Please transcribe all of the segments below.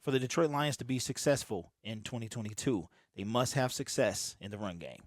For the Detroit Lions to be successful in 2022, they must have success in the run game.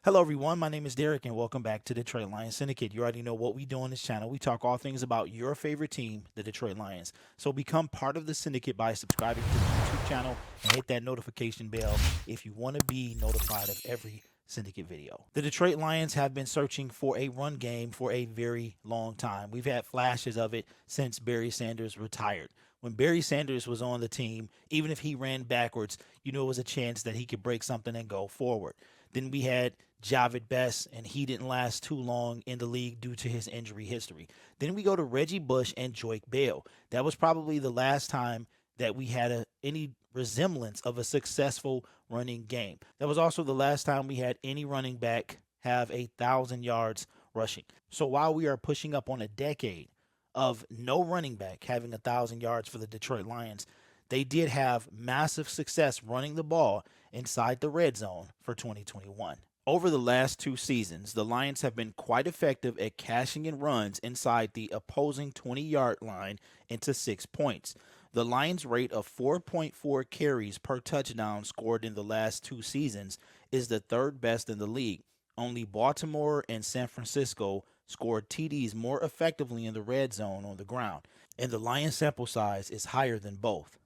Hello everyone, my name is Derek and welcome back to Detroit Lions Syndicate. You already know what we do on this channel. We talk all things about your favorite team, the Detroit Lions. So become part of the Syndicate by subscribing to the YouTube channel and hit that notification bell if you want to be notified of every Syndicate video. The Detroit Lions have been searching for a run game for a very long time. We've had flashes of it since Barry Sanders retired. When Barry Sanders was on the team, even if he ran backwards, you know it was a chance that he could break something and go forward. Then we had Javid Best, and he didn't last too long in the league due to his injury history. Then we go to Reggie Bush and Joique Bell. That was probably the last time that we had any resemblance of a successful running game. That was also the last time we had any running back have 1,000 yards rushing. So while we are pushing up on a decade of no running back having 1,000 yards for the Detroit Lions, they did have massive success running the ball inside the red zone for 2021. Over the last 2 seasons, the Lions have been quite effective at cashing in runs inside the opposing 20-yard line into 6 points. The Lions' rate of 4.4 carries per touchdown scored in the last 2 seasons is the 3rd best in the league. Only Baltimore and San Francisco scored TDs more effectively in the red zone on the ground, and the Lions' sample size is higher than both.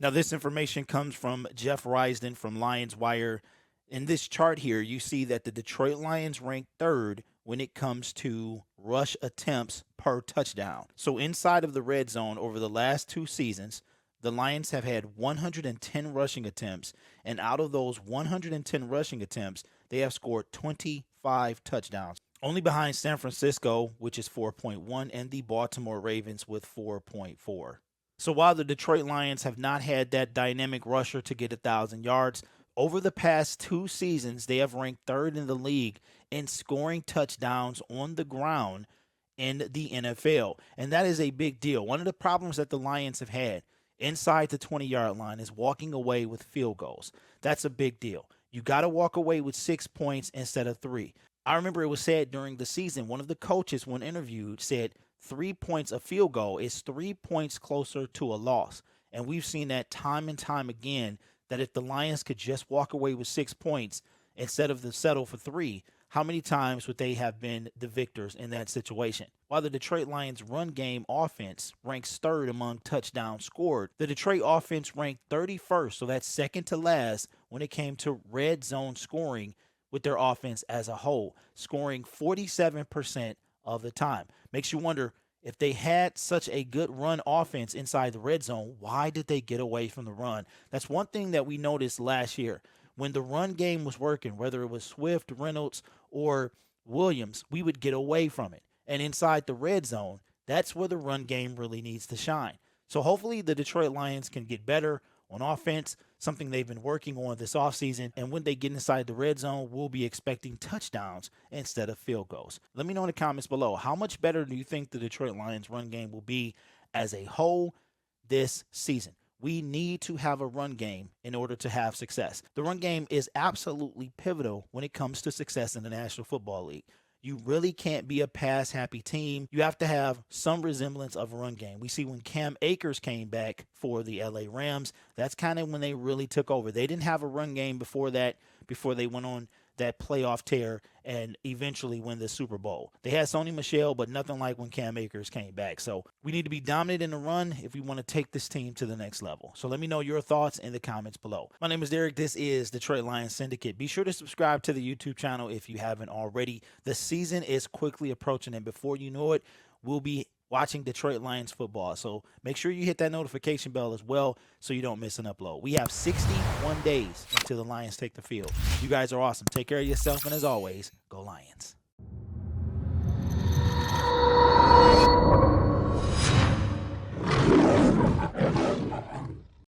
Now, this information comes from Jeff Risden from Lions Wire. In this chart here, you see that the Detroit Lions rank 3rd when it comes to rush attempts per touchdown. So inside of the red zone over the last 2 seasons, the Lions have had 110 rushing attempts, and out of those 110 rushing attempts, they have scored 25 touchdowns. Only behind San Francisco, which is 4.1, and the Baltimore Ravens with 4.4. So while the Detroit Lions have not had that dynamic rusher to get 1,000 yards, over the past 2 seasons, they have ranked 3rd in the league in scoring touchdowns on the ground in the NFL. And that is a big deal. One of the problems that the Lions have had inside the 20-yard line is walking away with field goals. That's a big deal. You got to walk away with 6 points instead of 3. I remember it was said during the season, one of the coaches when interviewed said 3 points a field goal is 3 points closer to a loss. And we've seen that time and time again, that if the Lions could just walk away with 6 points instead of the settle for 3, how many times would they have been the victors in that situation? While the Detroit Lions run game offense ranks 3rd among touchdowns scored, the Detroit offense ranked 31st, so that's second to last when it came to red zone scoring with their offense as a whole, scoring 47% of the time. Makes you wonder, if they had such a good run offense inside the red zone, why did they get away from the run? That's one thing that we noticed last year. When the run game was working, whether it was Swift, Reynolds, or Williams, we would get away from it. And inside the red zone, that's where the run game really needs to shine. So hopefully the Detroit Lions can get better on offense, something they've been working on this offseason. And when they get inside the red zone, we'll be expecting touchdowns instead of field goals. Let me know in the comments below, how much better do you think the Detroit Lions run game will be as a whole this season? We need to have a run game in order to have success. The run game is absolutely pivotal when it comes to success in the National Football League. You really can't be a pass-happy team. You have to have some resemblance of a run game. We see when Cam Akers came back for the LA Rams, that's kind of when they really took over. They didn't have a run game before that, before they went on that playoff tear and eventually win the Super Bowl. They had Sony Michel, but nothing like when Cam Akers came back. So we need to be dominant in the run if we want to take this team to the next level. So let me know your thoughts in the comments below. My name is Derek. This is Detroit Lions Syndicate. Be sure to subscribe to the YouTube channel if you haven't already. The season is quickly approaching, and before you know it, we'll be watching Detroit Lions football. So make sure you hit that notification bell as well so you don't miss an upload. We have 61 days until the Lions take the field. You guys are awesome. Take care of yourself, and as always, go Lions.